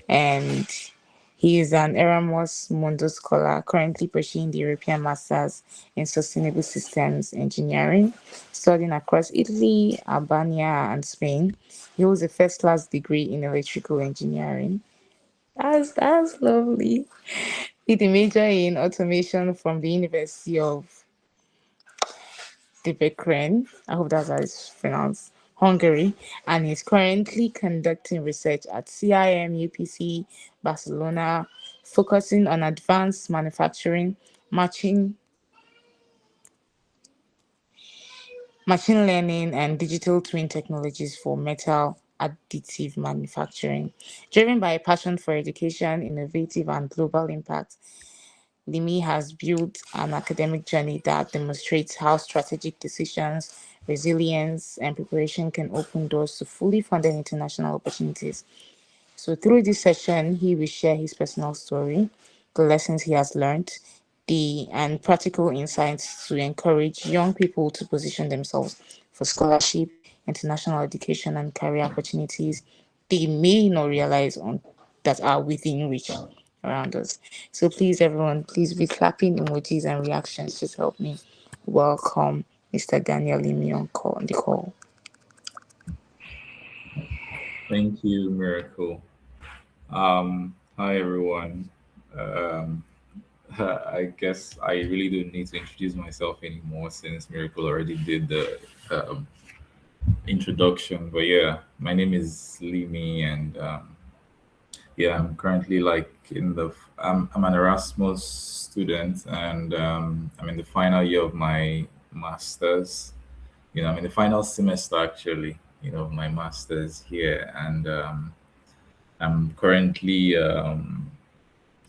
and he is an Erasmus Mundus scholar currently pursuing the European Masters in Sustainable Systems Engineering, studying across Italy, Albania, and Spain. He holds a first class degree in electrical engineering. That's lovely. With a major in automation from the University of Debrecen, I hope that's how it's pronounced, Hungary, and is currently conducting research at CIM UPC Barcelona, focusing on advanced manufacturing, matching, machine learning, and digital twin technologies for metal additive manufacturing. Driven by a passion for education, innovative, and global impact, Limi has built an academic journey that demonstrates how strategic decisions, resilience, and preparation can open doors to fully funded international opportunities. So, through this session, he will share his personal story, the lessons he has learned, and practical insights to encourage young people to position themselves for scholarship, international education, and career opportunities they may not realize on that are within reach around us. So please, everyone, please be clapping emojis and reactions. Just help me welcome Mr. Daniel Limi on the call. Thank you, Miracle. Hi, everyone. Um, I guess I really don't need to introduce myself anymore since Miracle already did the introduction. But yeah, my name is Limi, and yeah, I'm currently like I'm an Erasmus student, and I'm in the final year of my master's. I'm in the final semester actually. Of my master's here, and I'm currently um,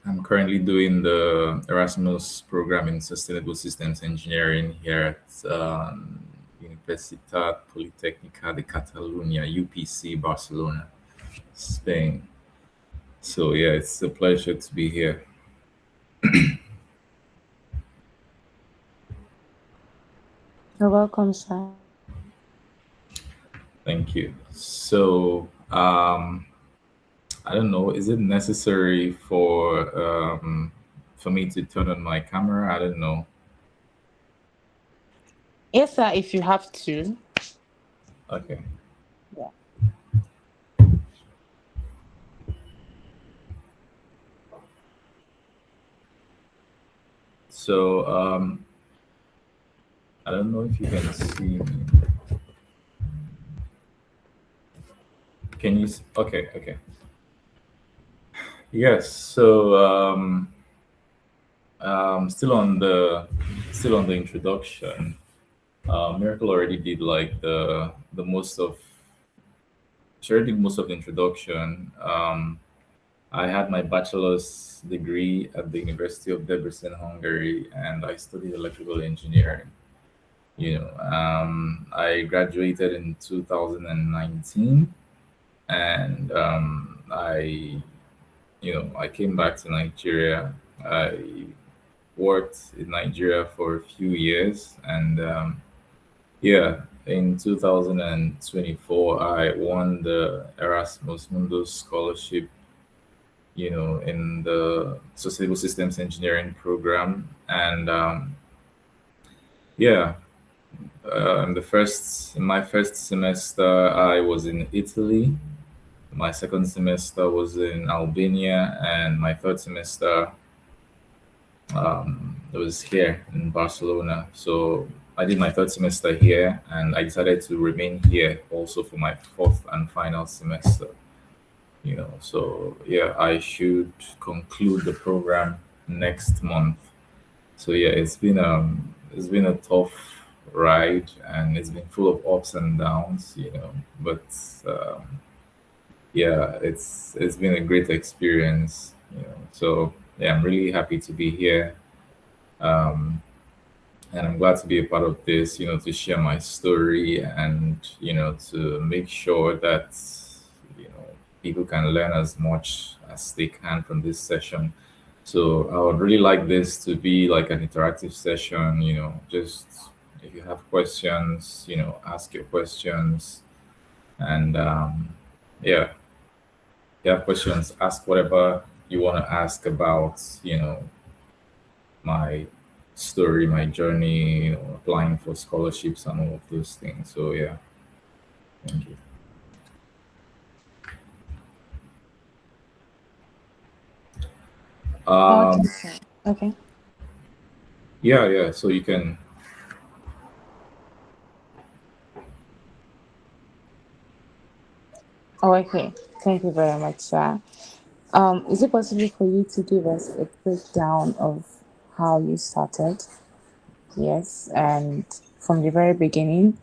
I'm currently doing the Erasmus program in Sustainable Systems Engineering here at Universitat Politècnica de Catalunya (UPC) Barcelona, Spain. So yeah, it's a pleasure to be here. You're welcome, sir. Thank you. So I don't know, is it necessary for me to turn on my camera? I don't know. Yes, sir, if you have to. Okay. Yeah. So I don't know if you can see me. Can you? Okay, okay. Yes. So still on the introduction. Miracle already did like the most of she already did most of the introduction. I had my bachelor's degree at the University of Debrecen, Hungary, and I studied electrical engineering. I graduated in 2019, and I came back to Nigeria. I worked in Nigeria for a few years, and yeah, in 2024, I won the Erasmus Mundus scholarship. In the Sustainable Systems Engineering program, and yeah, in my first semester, I was in Italy. My second semester was in Albania, and my third semester it was here in Barcelona. So I did my third semester here, and I decided to remain here also for my fourth and final semester. So yeah, I should conclude the program next month. So yeah, it's been a tough ride, and it's been full of ups and downs. But yeah, it's been a great experience. So yeah, I'm really happy to be here, um, and I'm glad to be a part of this. To share my story, and to make sure that you know people can learn as much as they can from this session. So I would really like this to be like an interactive session. Just if you have questions, ask your questions, and yeah. you have questions, ask whatever you want to ask about, my story, my journey, applying for scholarships and all of those things. So yeah, thank you. Okay, Um, sure. Okay. yeah, yeah. So you can. Oh, okay. Thank you very much, sir. Is it possible for you to give us a breakdown of how you started? Yes, and from the very beginning,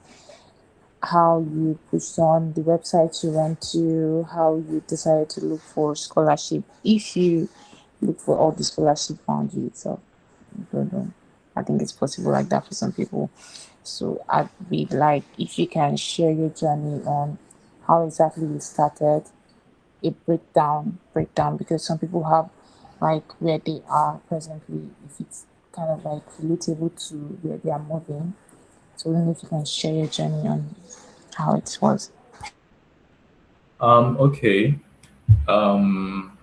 how you pushed on the website you went to, how you decided to look for scholarship, if you look for all the scholarship found you itself. I don't know. I think it's possible like that for some people. So I'd be like if you can share your journey on how exactly you started, a breakdown because some people have like where they are presently, if it's kind of like relatable to where they are moving. So I don't know if you can share your journey on how it was. Okay. Um,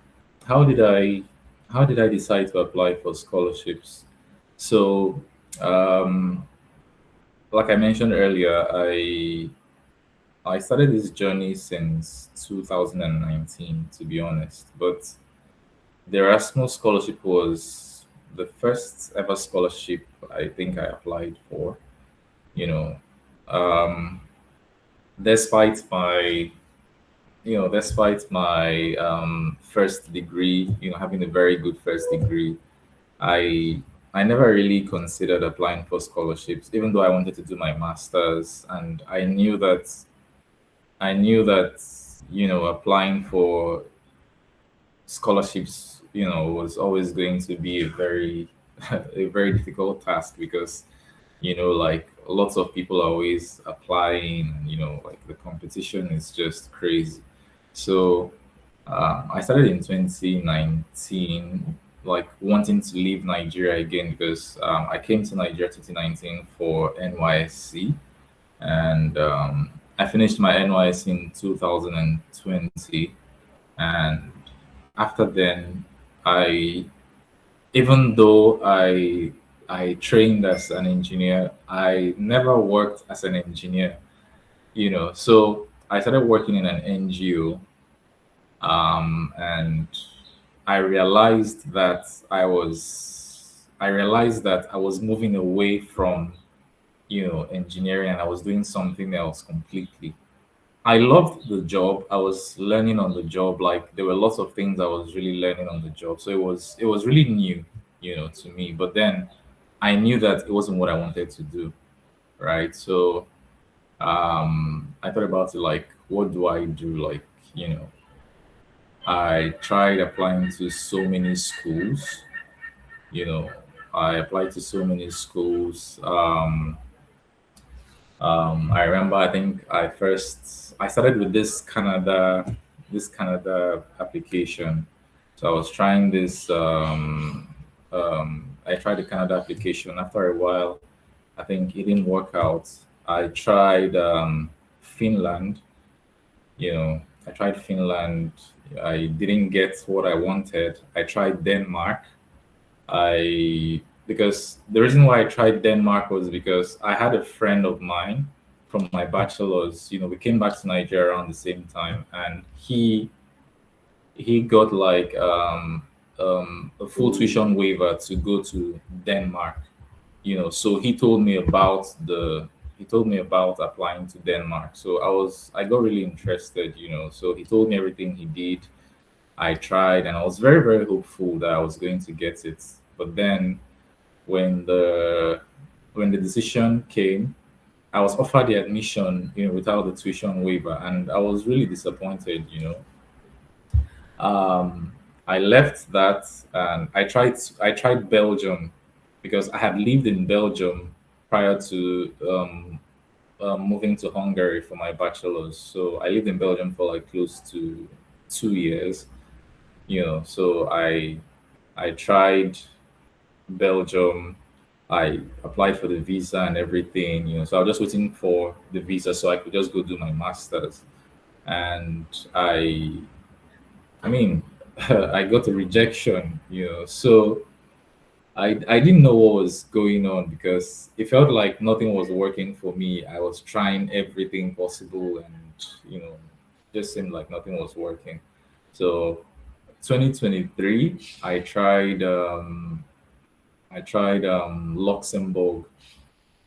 how did I how did I decide to apply for scholarships? So, um, like I mentioned earlier, I started this journey since 2019, to be honest. But the Erasmus scholarship was the first ever scholarship I think I applied for. You know, um, despite my despite my first degree, having a very good first degree, I I never really considered applying for scholarships, even though I wanted to do my masters, and I knew that applying for scholarships, was always going to be a very a very difficult task because like lots of people are always applying, and like the competition is just crazy. So I started in 2019, like wanting to leave Nigeria again because I came to Nigeria 2019 for NYSC, and I finished my NYSC in 2020. And after then, I even though I trained as an engineer, I never worked as an engineer. So I started working in an NGO, and I realized that I was moving away from engineering, and I was doing something else completely. I loved the job. I was learning on the job. Like there were lots of things I was really learning on the job. So it was really new, to me. But then I knew that it wasn't what I wanted to do, right? So I thought about it like, what do I do? Like, you know, I tried applying to so many schools. You know, I applied to so many schools. I remember, I think I started with this Canada application. So I was trying this. I tried the Canada application. After a while, I think it didn't work out. I tried Finland. I tried Finland. I didn't get what I wanted. I tried Denmark. I Because the reason why I tried Denmark was because I had a friend of mine from my bachelor's. We came back to Nigeria around the same time, and he got like a full tuition waiver to go to Denmark. So he told me about applying to Denmark. So I got really interested. So he told me everything he did. I tried, and I was very, very hopeful that I was going to get it. But then when the decision came, I was offered the admission, without the tuition waiver, and I was really disappointed. Um, I left that, and I tried Belgium because I had lived in Belgium prior to moving to Hungary for my bachelor's. So I lived in Belgium for like close to 2 years. So I tried Belgium. I applied for the visa and everything. So I was just waiting for the visa so I could just go do my masters. And I I mean, I got a rejection, so I didn't know what was going on because it felt like nothing was working for me. I was trying everything possible and, you know, just seemed like nothing was working. So 2023, I tried Luxembourg.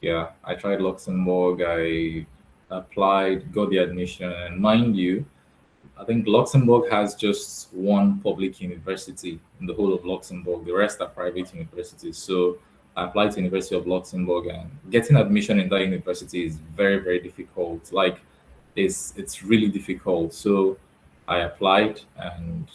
Yeah, I tried Luxembourg. I applied, got the admission, and mind you, I think Luxembourg has just one public university in the whole of Luxembourg. The rest are private universities. So I applied to University of Luxembourg, and getting admission in that university is very, very difficult. Like it's really difficult. So I applied, and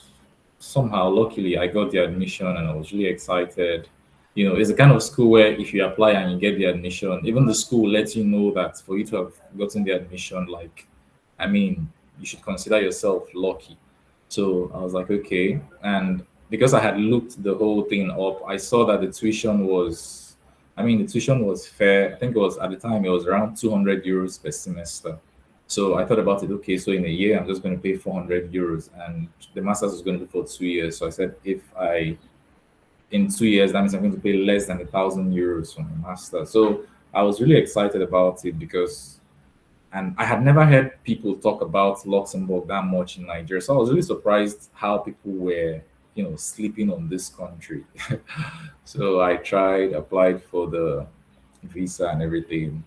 somehow luckily I got the admission, and I was really excited. It's the kind of school where if you apply and you get the admission, even the school lets you know that for you to have gotten the admission, like, I mean, you should consider yourself lucky. So I was like, okay. And because I had looked the whole thing up, I saw that the tuition was fair. I think it was, at the time, it was around 200 euros per semester. So I thought about it, okay, so in a year, I'm just going to pay 400 euros. And the master's was going to be for 2 years. So I said, in 2 years, that means I'm going to pay less than 1,000 euros for my master. So I was really excited about it because, and I had never heard people talk about Luxembourg that much in Nigeria. So I was really surprised how people were, sleeping on this country. So I applied for the visa and everything.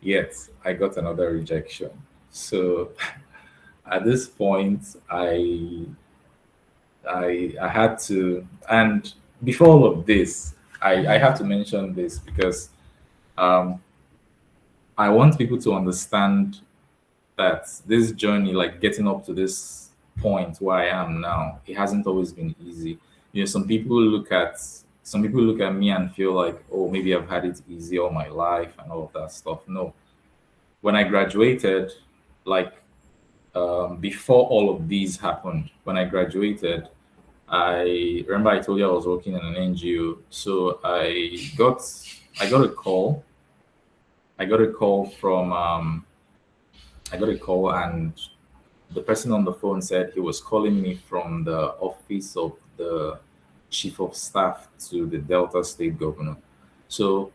Yet I got another rejection. So at this point, I had to, and before all of this, I have to mention this because um, I want people to understand that this journey, like getting up to this point where I am now, it hasn't always been easy. Some people look at me and feel like, oh, maybe I've had it easy all my life and all of that stuff. No, when I graduated, like before all of these happened, when I graduated, I remember I told you I was working in an NGO. So I got a call. I got a call from I got a call, and the person on the phone said he was calling me from the office of the chief of staff to the Delta State governor. So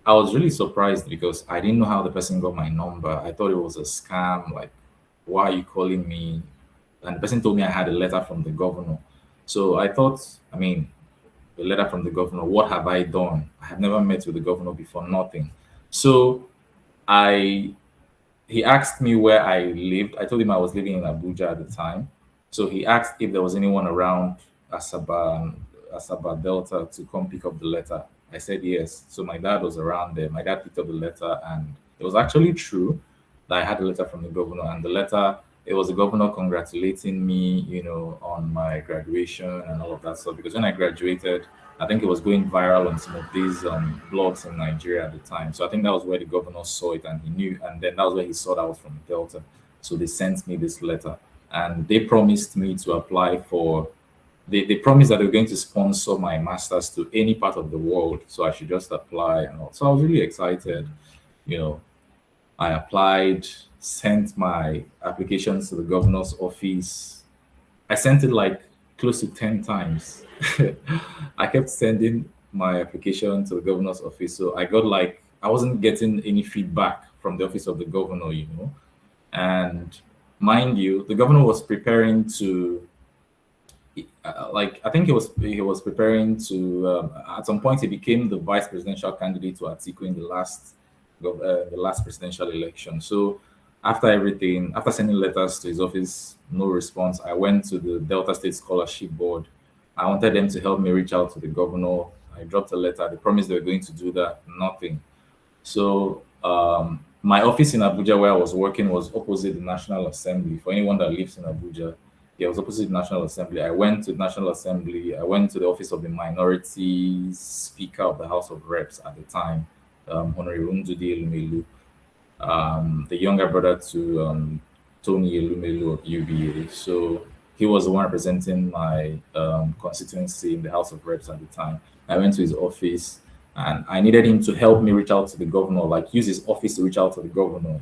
I was really surprised because I didn't know how the person got my number. I thought it was a scam. Like, why are you calling me? And the person told me I had a letter from the governor. So I thought, I mean, a letter from the governor, what have I done? I have never met with the governor before, nothing. So I he asked me where I lived. I told him I was living in Abuja at the time. So he asked if there was anyone around Asaba Delta to come pick up the letter. I said yes. So my dad was around there. My dad picked up the letter, and it was actually true that I had a letter from the governor. And the letter, it was the governor congratulating me, on my graduation and all of that stuff. Because when I graduated, I think it was going viral on some of these blogs in Nigeria at the time. So I think that was where the governor saw it, and he knew, and then that was where he saw that I was from Delta. So they sent me this letter, and they promised me to apply for. They promised that they were going to sponsor my masters to any part of the world, so I should just apply and all. So I was really excited. You know, I applied, sent my applications to the governor's office. I sent it like close to 10 times. I kept sending my application to the governor's office. So I wasn't getting any feedback from the office of the governor. And mind you, the governor was preparing to, I think he was preparing to, at some point, he became the vice presidential candidate to Atiku in the last presidential election. So after everything, after sending letters to his office, no response, I went to the Delta State Scholarship Board. I wanted them to help me reach out to the governor. I dropped a letter. They promised they were going to do that. Nothing. So my office in Abuja, where I was working, was opposite the National Assembly. For anyone that lives in Abuja, yeah, it was opposite the National Assembly. I went to the National Assembly. I went to the office of the Minority Speaker of the House of Reps at the time, Honorable Ndudi Elumelu, the younger brother to Tony Elumelu of UBA. So he was the one representing my constituency in the House of Reps at the time. I went to his office, and I needed him to help me reach out to the governor, like use his office to reach out to the governor.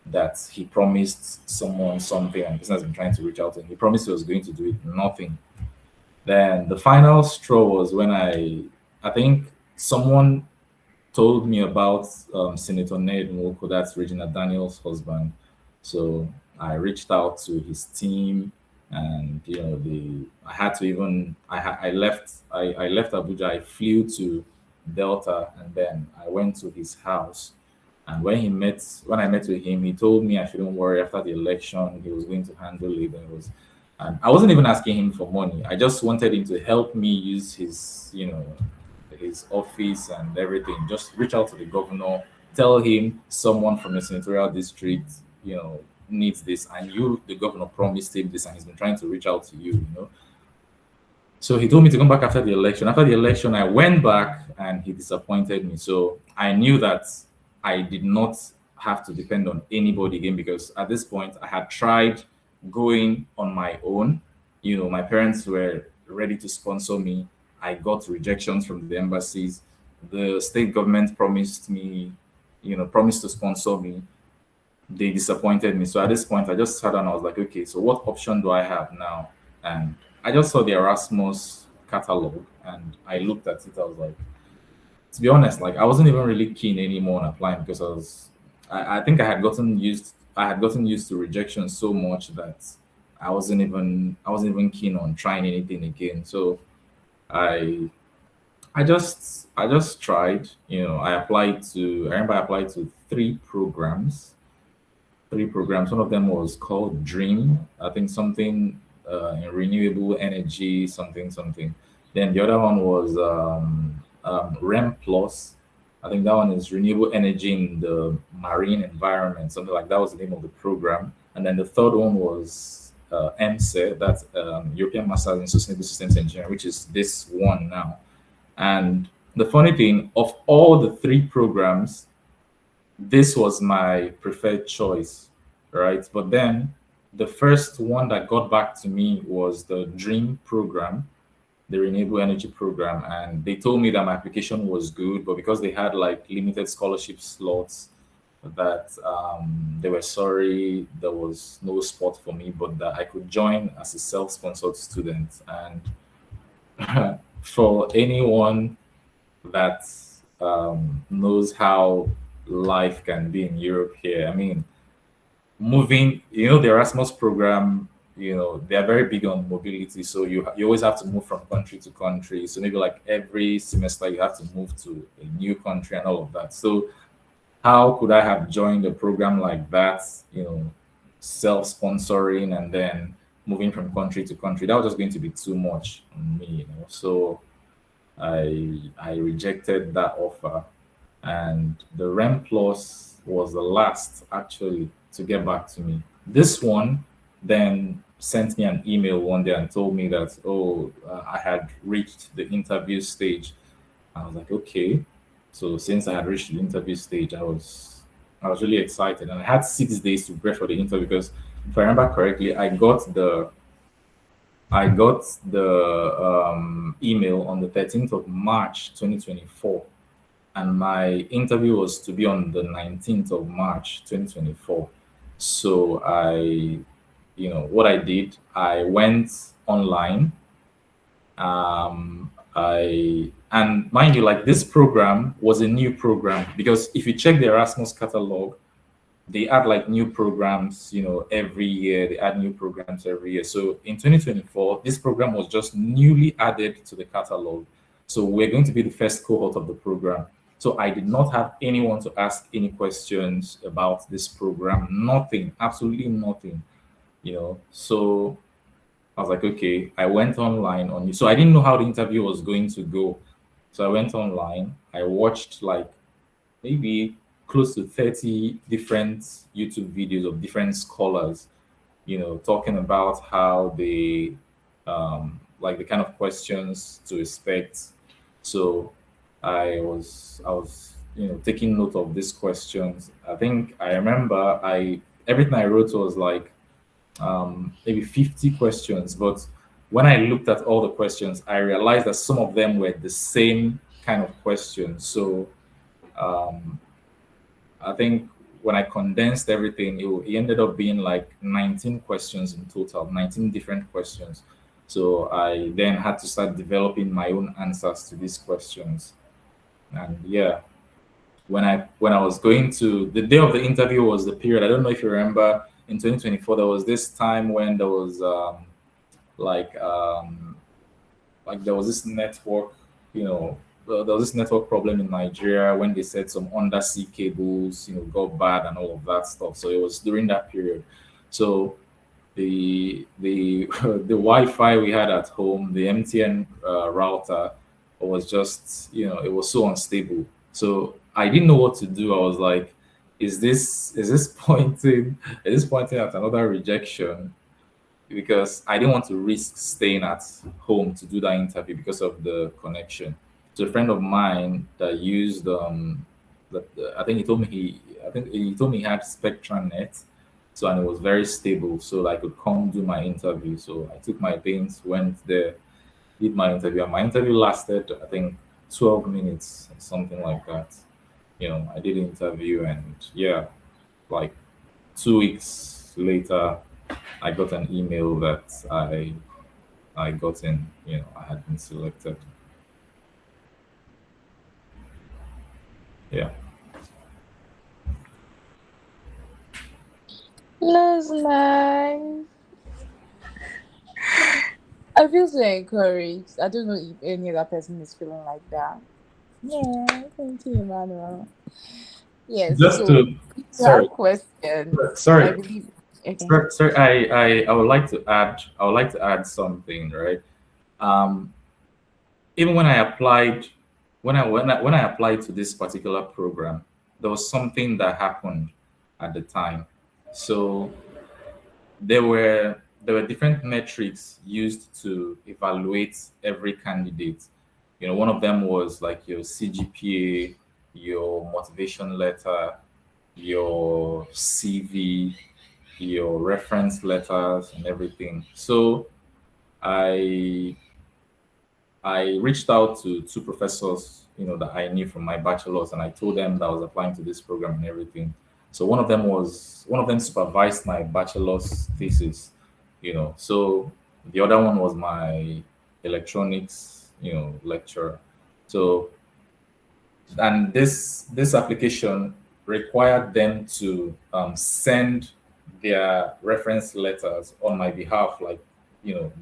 that he promised someone something and the person has been trying to reach out to him. He promised he was going to do it, nothing. Then the final straw was when I think someone told me about Senator Ned Nwoko, that's Regina Daniel's husband. So I reached out to his team, and I had to even I left Abuja. I flew to Delta, and then I went to his house. And when I met with him, he told me I shouldn't worry. After the election, he was going to handle it, and I wasn't even asking him for money. I just wanted him to help me use his office and everything. Just reach out to the governor, tell him someone from the senatorial district, needs this, and the governor, promised him this, and he's been trying to reach out to you. So he told me to come back after the election. After the election, I went back and he disappointed me. So I knew that I did not have to depend on anybody again, because at this point I had tried going on my own. My parents were ready to sponsor me. I got rejections from the embassies. The state government promised to sponsor me. They disappointed me. So at this point, I just sat down. I was like, okay, so what option do I have now? And I just saw the Erasmus catalog and I looked at it. I was like, to be honest, like I wasn't even really keen anymore on applying, because I think I had gotten used to rejection so much that I wasn't even keen on trying anything again. So I I just tried. I remember I applied to three programs. One of them was called Dream. I think something in renewable energy, something something. Then the other one was REM Plus. I think that one is renewable energy in the marine environment, something like that was the name of the program. And then the third one was MSE, that's European Masters in Sustainable Systems Engineering, which is this one now. And the funny thing, of all the three programs, this was my preferred choice, right? But then the first one that got back to me was the Dream program, the renewable energy program, and they told me that my application was good, but because they had like limited scholarship slots, that they were sorry there was no spot for me, but that I could join as a self-sponsored student. And for anyone that knows how life can be in Europe here, I mean, moving, the Erasmus program, they are very big on mobility. So you always have to move from country to country. So maybe like every semester you have to move to a new country and all of that. So how could I have joined a program like that, self-sponsoring and then moving from country to country? That was just going to be too much on me. So I rejected that offer, and the REM Plus was the last actually to get back to me. This one then sent me an email one day and told me that, oh, I had reached the interview stage. I was like, okay. So since I had reached the interview stage, I was really excited, and I had 6 days to prepare for the interview, because if I remember correctly, I got the email on the 13th of March 2024, and my interview was to be on the 19th of March 2024. So what I did, I went online. I and mind you, like, this program was a new program, because if you check the Erasmus catalog, they add like new programs, every year. They add new programs every year. So in 2024, this program was just newly added to the catalog. So we're going to be the first cohort of the program. So I did not have anyone to ask any questions about this program. Nothing, absolutely nothing. So I was like, okay, I went online on you. So I didn't know how the interview was going to go. So I went online. I watched like maybe close to 30 different YouTube videos of different scholars, talking about how they like the kind of questions to expect. So I was taking note of these questions. I think I remember I everything I wrote was like maybe 50 questions. But when I looked at all the questions, I realized that some of them were the same kind of questions. So um, I think when I condensed everything, it ended up being like 19 questions in total, 19 different questions. So I then had to start developing my own answers to these questions. And yeah, when I was going to the day of the interview was the period. I don't know if you remember in 2024 there was this time when there was like um, like there was this network, you know, there was this network problem in Nigeria when they said some undersea cables, got bad and all of that stuff. So it was during that period. So the the Wi-Fi we had at home, the MTN router, was just it was so unstable. So I didn't know what to do. I was like, is this pointing at another rejection? Because I didn't want to risk staying at home to do that interview because of the connection. So a friend of mine that used I think he told me he had Spectrum Net, so and it was very stable, so I could come do my interview. So I took my things, went there, did my interview, and my interview lasted I think 12 minutes, something like that. I did the interview, and yeah, like 2 weeks later I got an email that I got in. I had been selected. Yeah. That's nice. I feel so encouraged. I don't know if any other person is feeling like that. Yeah, thank you, Emmanuel. Yes, Just so to if you sorry, have questions, I sorry, believe. Okay. sorry. I would like to add. I would like to add something, right? Um, Even when I applied, when I applied to this particular program, there was something that happened at the time. So there were different metrics used to evaluate every candidate. One of them was like your CGPA, your motivation letter, your CV, your reference letters, and everything. So I I reached out to two professors, that I knew from my bachelor's, and I told them that I was applying to this program and everything. So one of them supervised my bachelor's thesis, So the other one was my electronics, lecturer. So and this application required them to send their reference letters on my behalf, like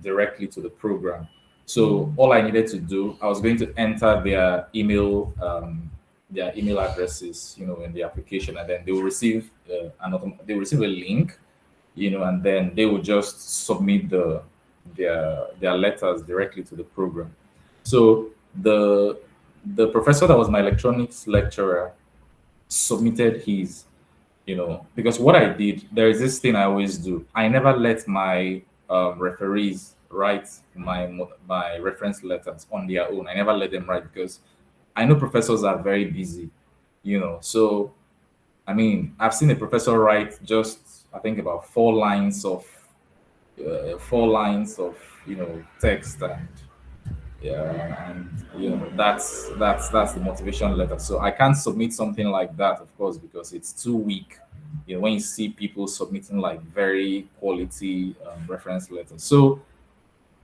directly to the program. So all I needed to do, I was going to enter their email addresses, in the application, and then they will receive they will receive a link, and then they will just submit their letters directly to the program. So the professor that was my electronics lecturer submitted his, because what I did, there is this thing I always do. I never let my referees write my reference letters on their own. I never let them write because I know professors are very busy, So I mean, I've seen a professor write just I think about 4 lines of text, and yeah, and that's the motivation letter. So I can't submit something like that, of course, because it's too weak. When you see people submitting like very quality reference letters. So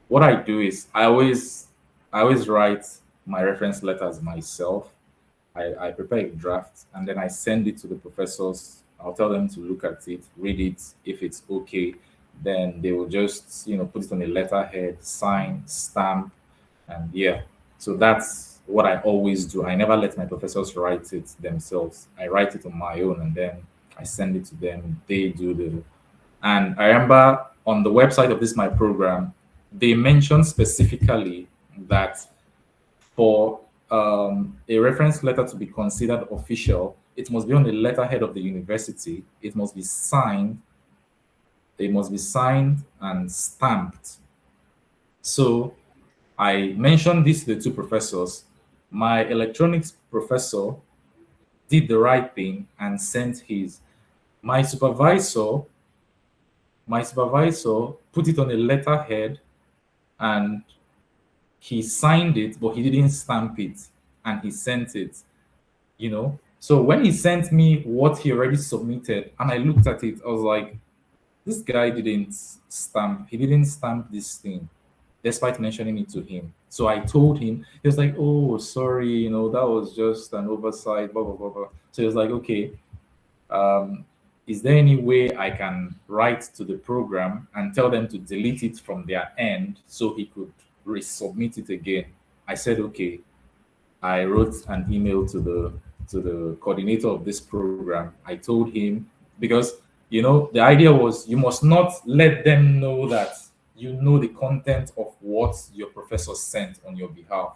what I do is I always write my reference letters myself. I prepare a draft, and then I send it to the professors. I'll tell them to look at it, read it. If it's okay, then they will just put it on a letterhead, sign, stamp, and yeah. So that's what I always do. I never let my professors write it themselves. I write it on my own, and then I send it to them. They do the. And I remember on the website of this my program, they mentioned specifically that for a reference letter to be considered official, it must be on the letterhead of the university. It must be signed. It must be signed and stamped. So I mentioned this to the two professors. My electronics professor did the right thing and sent his. My supervisor, my supervisor put it on a letterhead, and he signed it, but he didn't stamp it, and he sent it. So when he sent me what he already submitted, and I looked at it, I was like, this guy he didn't stamp this thing, despite mentioning it to him. So I told him, he was like, oh, sorry, that was just an oversight, blah, blah, blah, blah. So he was like, okay, um, is there any way I can write to the program and tell them to delete it from their end so he could resubmit it again? I said, okay. I wrote an email to the coordinator of this program. I told him, because the idea was you must not let them know that you know the content of what your professor sent on your behalf,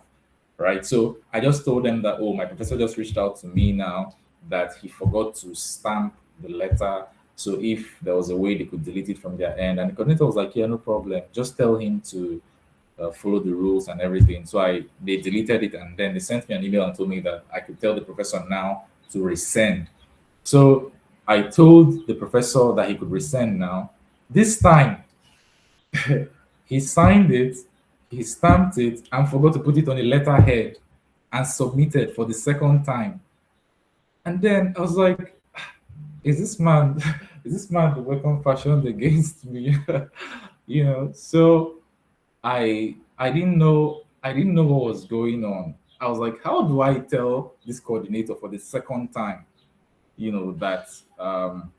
right? So I just told them that, oh, my professor just reached out to me now that he forgot to stamp the letter. So if there was a way they could delete it from their end, and the coordinator was like, yeah, no problem. Just tell him to follow the rules and everything. So they deleted it, and then they sent me an email and told me that I could tell the professor now to resend. So I told the professor that he could resend now. This time, he signed it, he stamped it, and forgot to put it on a letterhead and submitted for the second time. And then I was like, is this man, is this man the weapon fashioned against me? So I didn't know what was going on. I was like, how do I tell this coordinator for the second time, that how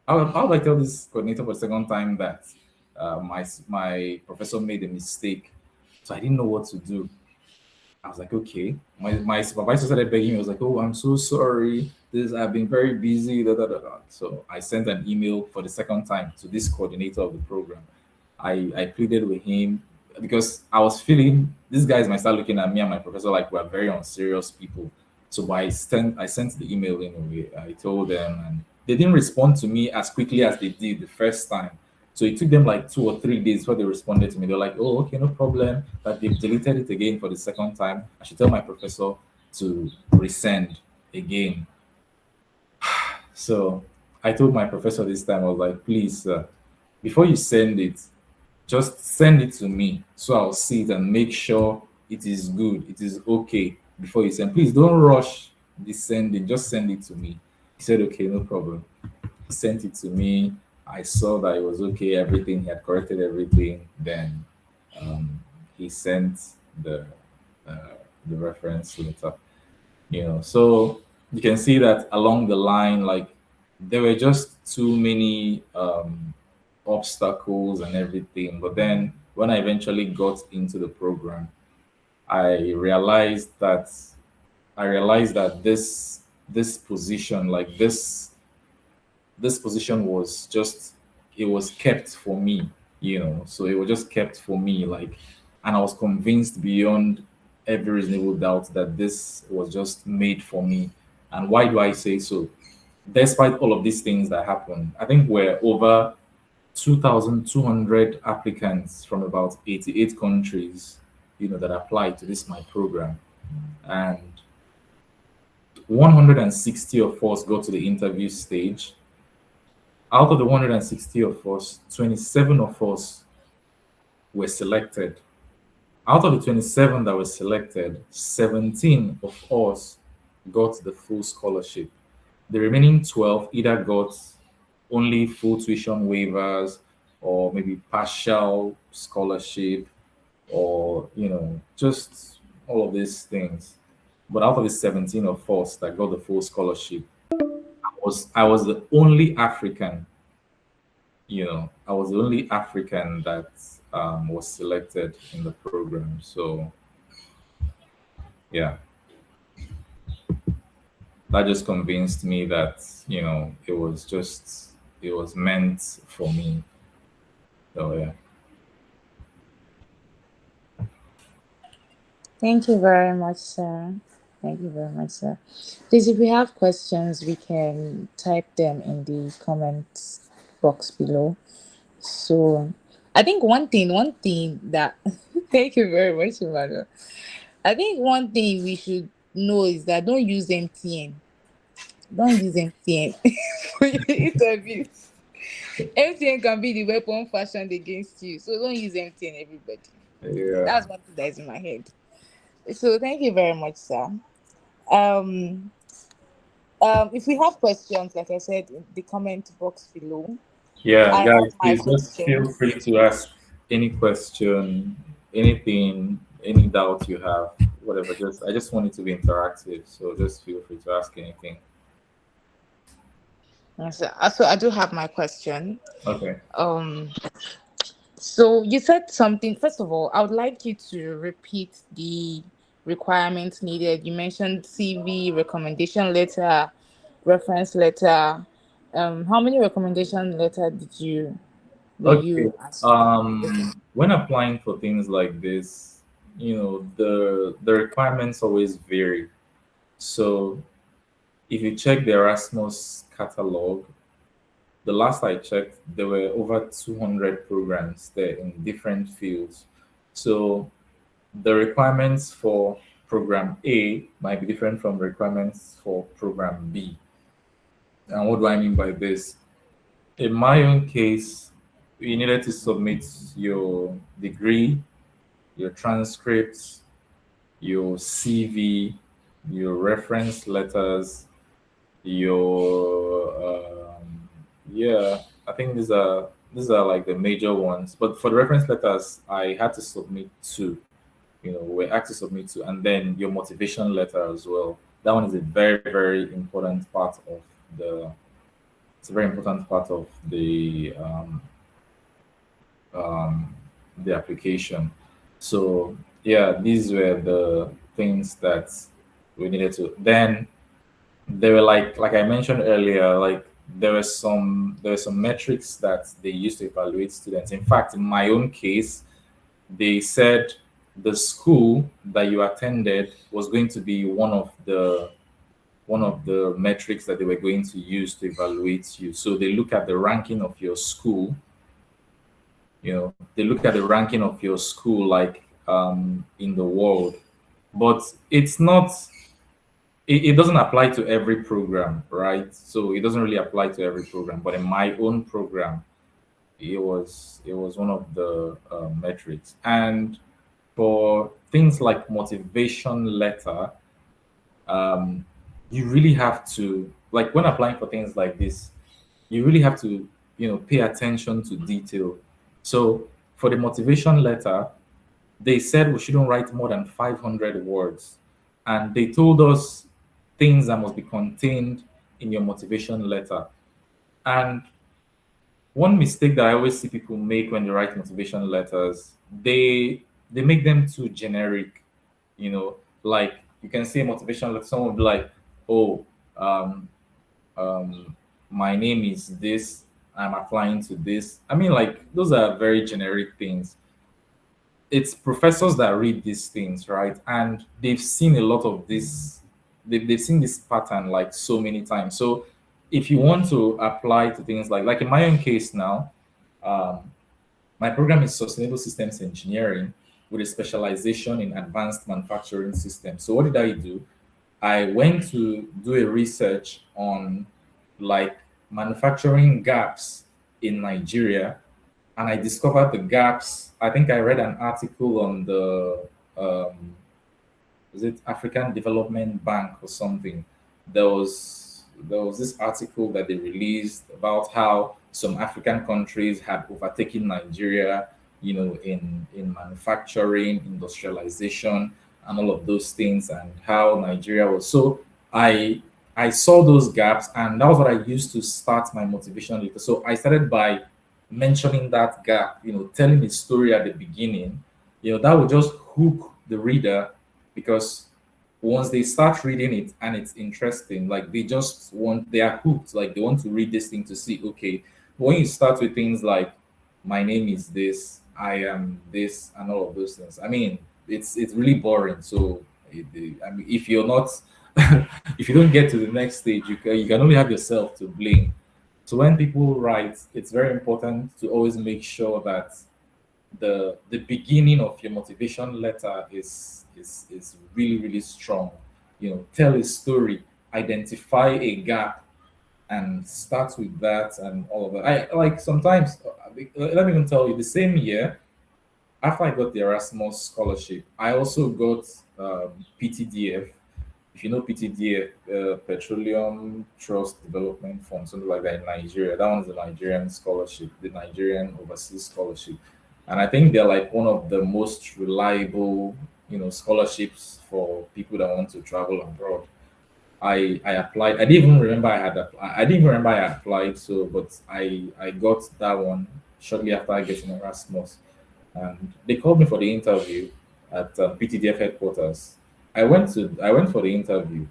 do I tell this coordinator for the second time that my professor made a mistake? So I didn't know what to do. I was like, okay. My supervisor started begging me. I was like, oh, I'm so sorry. I've been very busy. Da, da, da, da. So I sent an email for the second time to this coordinator of the program. I pleaded with him because I was feeling these guys might start looking at me and my professor like we're very unserious people. So I sent the email anyway. I told them, and they didn't respond to me as quickly as they did the first time. So it took them like 2 or 3 days before they responded to me. They're like, "Oh, okay, no problem." But they've deleted it again for the second time. I should tell my professor to resend again. So I told my professor this time, I was like, "Please, before you send it, just send it to me so I'll see it and make sure it is good, it is okay before you send. Please don't rush the sending, just send it to me." He said, "Okay, no problem." He sent it to me. I saw that it was okay, everything, he had corrected everything. Then he sent the the reference letter. So you can see that along the line, like there were just too many obstacles and everything. But then when I eventually got into the program, I realized that this position, like this position was just, it was kept for me, so it was just kept for me, like, and I was convinced beyond every reasonable doubt that this was just made for me. And why do I say so? Despite all of these things that happened, I think we're over 2,200 applicants from about 88 countries, that applied to this my program, and 160 of us got to the interview stage. Out of the 160 of us, 27 of us were selected. Out of the 27 that were selected, 17 of us got the full scholarship. The remaining 12 either got only full tuition waivers or maybe partial scholarship, or just all of these things. But out of the 17 of us that got the full scholarship, I was the only African. I was the only African that was selected in the program. So yeah, that just convinced me that it was meant for me. So yeah. Thank you very much, sir. Thank you very much, sir. Please, if we have questions, we can type them in the comments box below. So, I think one thing that, thank you very much, Emmanuel. I think one thing we should know is that don't use MTN. Don't use MTN for your interviews. MTN can be the weapon fashioned against you. So don't use MTN, everybody. Yeah. That's one thing that is in my head. So thank you very much, sir. Um, If we have questions, like I said, in the comment box below, Yeah, I have guys, my please just feel questions. free to ask any question, anything, any doubt you have, whatever. Just I just want it to be interactive, so just feel free to ask anything. So I do have my question. Okay. Um, so you said something. First of all, I would like you to repeat the requirements needed. You mentioned CV, recommendation letter, reference letter. How many recommendation letter did you were Okay. you asked? When applying for things like this, the requirements always vary. So if you check the Erasmus catalog, the last I checked, there were over 200 programs there in different fields. So the requirements for program A might be different from the requirements for program B. And what do I mean by this? In my own case, you needed to submit your degree, your transcripts, your CV, your reference letters, your yeah, I think these are like the major ones. But for the reference letters, I had to submit two. We asked to submit two, and then your motivation letter as well. That one is a very, very important part of the. It's a very important part of um, the application. So yeah, these were the things that we needed to. Then there were like I mentioned earlier, like there were some metrics that they used to evaluate students. In fact, in my own case, they said the school that you attended was going to be one of the metrics that they were going to use to evaluate you. So they look at the ranking of your school. They look at the ranking of your school, like in the world, but it's not. It doesn't apply to every program, right? So it doesn't really apply to every program. But in my own program, it was one of the metrics. And for things like motivation letter, um, you really have to, like, when applying for things like this, you really have to pay attention to detail. So for the motivation letter, they said we shouldn't write more than 500 words, and they told us things that must be contained in your motivation letter. And one mistake that I always see people make when they write motivation letters, they make them too generic. Like, you can say motivation letter, someone will be like, oh, um, um, my name is this, I'm applying to this. I mean, like, those are very generic things. It's professors that read these things, right? And they've seen a lot of this. They've seen this pattern like so many times. So if you want to apply to things like in my own case now, um, my program is sustainable systems engineering with a specialization in advanced manufacturing systems. So what did I do? I went to do a research on, like, manufacturing gaps in Nigeria, and I discovered the gaps. I think I read an article on the was it African Development Bank or something. There was this article that they released about how some African countries had overtaken Nigeria, in manufacturing, industrialization, and all of those things, and how Nigeria was. So I I saw those gaps, and that was what I used to start my motivation letter. So I started by mentioning that gap, telling a story at the beginning. That would just hook the reader, because once they start reading it and it's interesting, like, they are hooked, like they want to read this thing to see, okay. When you start with things like, my name is this, I am this, and all of those things, I mean, it's really boring. So I mean, if you're not if you don't get to the next stage, you can only have yourself to blame. So when people write, it's very important to always make sure that the beginning of your motivation letter is really, really strong. Tell a story, identify a gap, and start with that and all of that. I like sometimes. Let me even tell you, the same year after I got the Erasmus scholarship, I also got PTDF. if you know PTDF, Petroleum Trust Development Fund, something like that in Nigeria. That one's the Nigerian scholarship, the Nigerian overseas scholarship, and I think they're like one of the most reliable, scholarships for people that want to travel abroad. I applied. I didn't even remember I had. I didn't even remember I applied. So, but I got that one shortly after getting Erasmus, and they called me for the interview at PTDF headquarters. I went for the interview,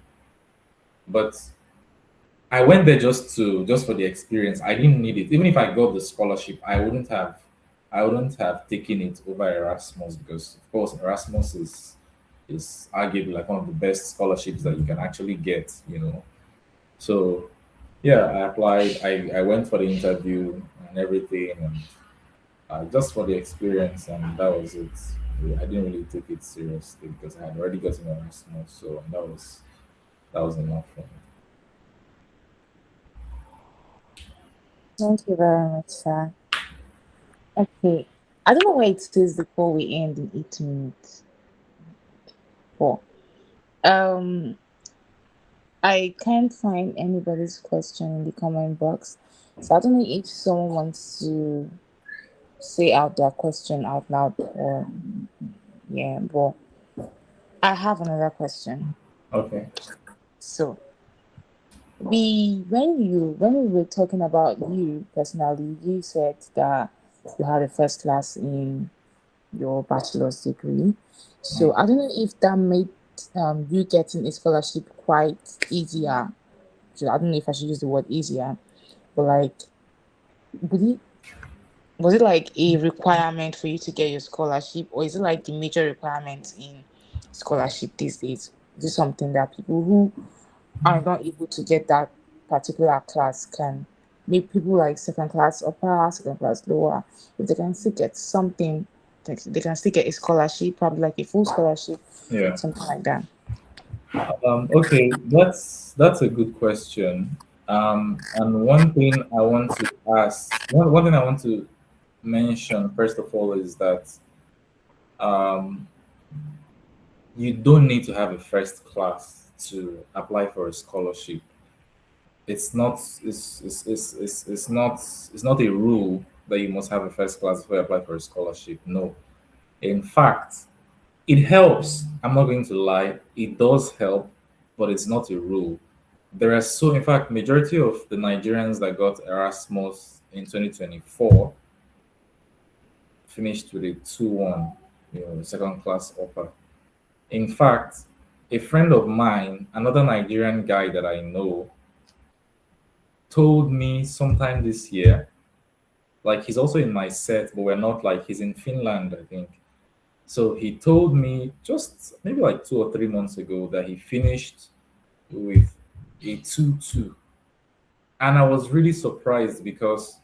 but I went there just for the experience. I didn't need it. Even if I got the scholarship, I wouldn't have taken it over Erasmus, because of course Erasmus is arguably like one of the best scholarships that you can actually get. So yeah, I applied. I went for the interview and everything, and just for the experience, and that was it. I didn't really take it seriously because I had already gotten Erasmus, so that was enough for me. Thank you very much, sir. Okay. I don't know why it says before we end in 8 minutes. Four. Um, I can't find anybody's question in the comment box. So I don't know if someone wants to say out their question out loud, or yeah, but I have another question. Okay. So when we were talking about you personally, you said that you had a first class in your bachelor's degree. So I don't know if that made you getting a scholarship quite easier. So I don't know if I should use the word easier, but like, would it was it like a requirement for you to get your scholarship, or is it like the major requirement in scholarship these days? Is it something that people who are not able to get that particular class can make, people like second class upper, second class lower, if they can still get something, they can still get a scholarship, probably like a full scholarship, Yeah. something like that. Okay, that's a good question. And one thing I want to mention first of all is that um, you don't need to have a first class to apply for a scholarship. It's not a rule that you must have a first class before you apply for a scholarship. No. In fact, it helps. I'm not going to lie. It does help, but it's not a rule. In fact, majority of the Nigerians that got Erasmus in 2024 finished with a 2-1, second class offer. In fact, a friend of mine, another Nigerian guy that I know, told me sometime this year, like he's also in my set, but we're not, like he's in Finland, I think. So he told me just maybe like 2 or 3 months ago that he finished with a 2-2. And I was really surprised because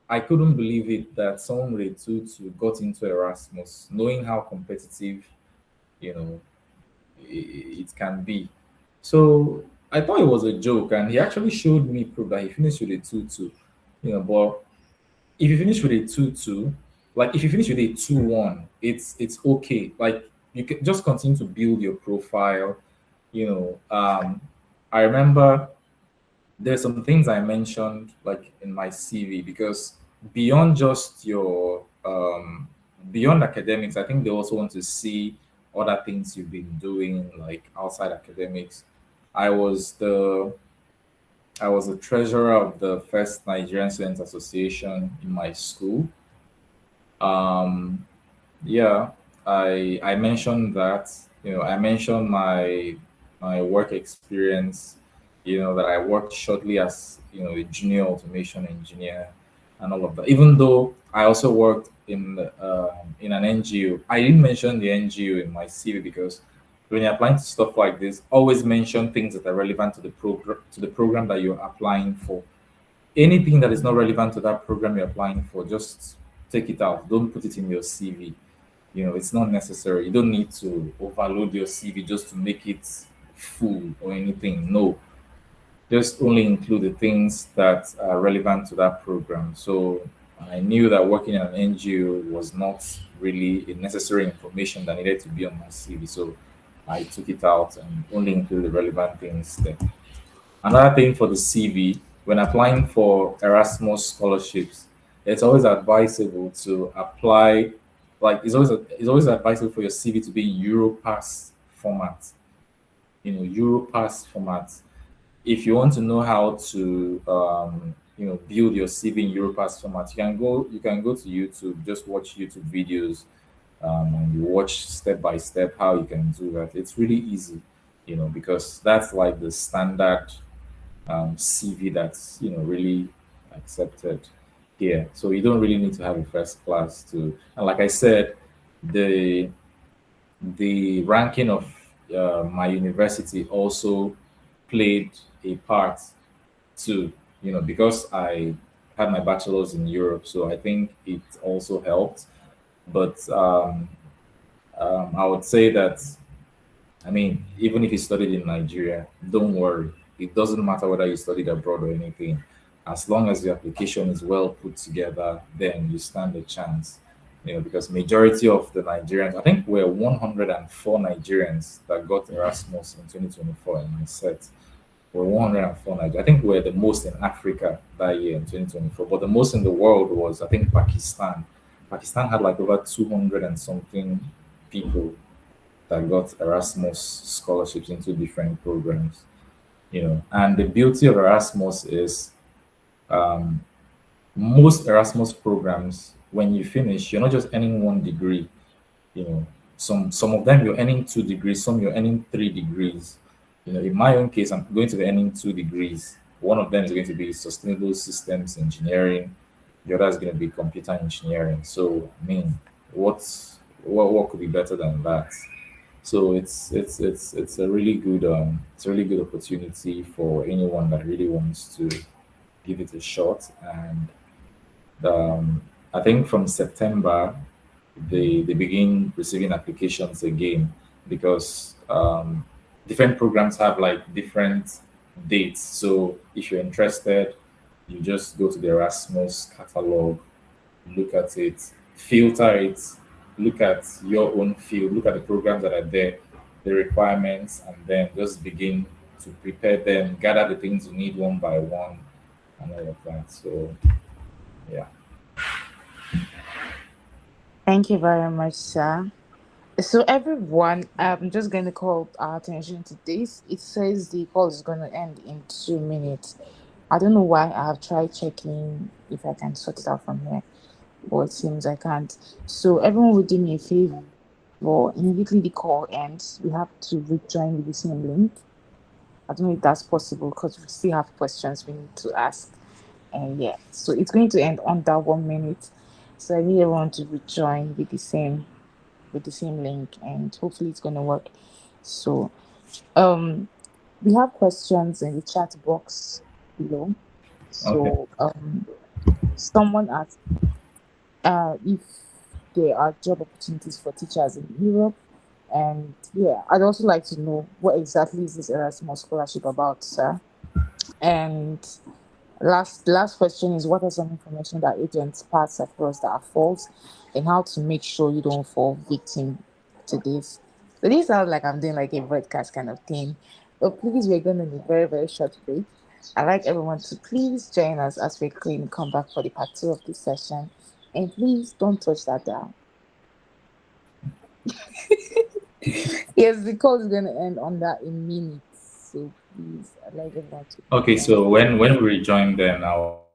I couldn't believe it that someone with a 2-2 got into Erasmus, knowing how competitive, you know, it can be. So I thought it was a joke, and he actually showed me proof that he finished with a 2-2. But if you finish with a 2-2, like if you finish with a 2-1, it's okay. Like you can just continue to build your profile. You know, I remember there's some things I mentioned like in my CV, because beyond just your beyond academics, I think they also want to see other things you've been doing like outside academics. I was the I was the treasurer of the first Nigerian Students Association in my school. Um, yeah, I mentioned that. I mentioned my work experience. That I worked shortly as a junior automation engineer and all of that. Even though I also worked in an NGO, I didn't mention the NGO in my CV because when you're applying to stuff like this, always mention things that are relevant to the program that you're applying for. Anything that is not relevant to that program you're applying for, just take it out. Don't put it in your CV. It's not necessary. You don't need to overload your CV just to make it full or anything. No, just only include the things that are relevant to that program. So I knew that working in an NGO was not really a necessary information that needed to be on my CV. So I took it out and only include the relevant things there. Another thing for the CV, when applying for Erasmus scholarships, it's always advisable to apply, like it's always advisable for your CV to be in Europass format. Europass format. If you want to know how to build your CV in Europass format, you can go to YouTube, just watch YouTube videos, and you watch step by step how you can do that. It's really easy, because that's like the standard CV that's really accepted here. So you don't really need to have a first class to. And like I said, the the ranking of my university also played a part too. Because I had my bachelor's in Europe, so I think it also helped. But I would say that, I mean, even if you studied in Nigeria, don't worry. It doesn't matter whether you studied abroad or anything. As long as your application is well put together, then you stand a chance. Because majority of the Nigerians, I think we're 104 Nigerians that got Erasmus in 2024 in my set. We're 104 Nigerians. I think we're the most in Africa that year in 2024, but the most in the world was, I think, Pakistan. Pakistan had like over 200 and something people that got Erasmus scholarships into different programs. And the beauty of Erasmus is, um, most Erasmus programs, when you finish, you're not just earning one degree. Some of them you're earning 2 degrees, some you're earning 3 degrees. In my own case, I'm going to be earning 2 degrees. One of them is going to be sustainable systems engineering. The other is going to be computer engineering. So, I mean, what could be better than that? So it's a really good opportunity for anyone that really wants to give it a shot. And I think from September they begin receiving applications again, because different programs have like different dates. So if you're interested, you just go to the Erasmus catalog, look at it, filter it, look at your own field, look at the programs that are there, the requirements, and then just begin to prepare them, gather the things you need one by one, and all of that. So, yeah. Thank you very much, sir. So everyone, I'm just going to call our attention to this. It says the call is going to end in 2 minutes. I don't know why. I have tried checking if I can sort it out from here, but it seems I can't. So everyone will do me a favor. Immediately the call ends, we have to rejoin with the same link. I don't know if that's possible because we still have questions we need to ask. And yeah, so it's going to end under 1 minute. So I need everyone to rejoin with the same link, and hopefully it's gonna work. So um we have questions in the chat box below. Okay. So someone asked if there are job opportunities for teachers in Europe. And yeah, I'd also like to know what exactly is this Erasmus scholarship about, sir? And last question is, what are some information that agents pass across that are false, and how to make sure you don't fall victim to this? So this sounds like I'm doing like a broadcast kind of thing. But please, we're going to need a very, very short break. I'd like everyone to please join us as we clean come back for the part two of this session. And please don't touch that down. Yes, the call is going to end on that in minutes. So please, I'd like everyone to Okay. join. So when we rejoin, then I'll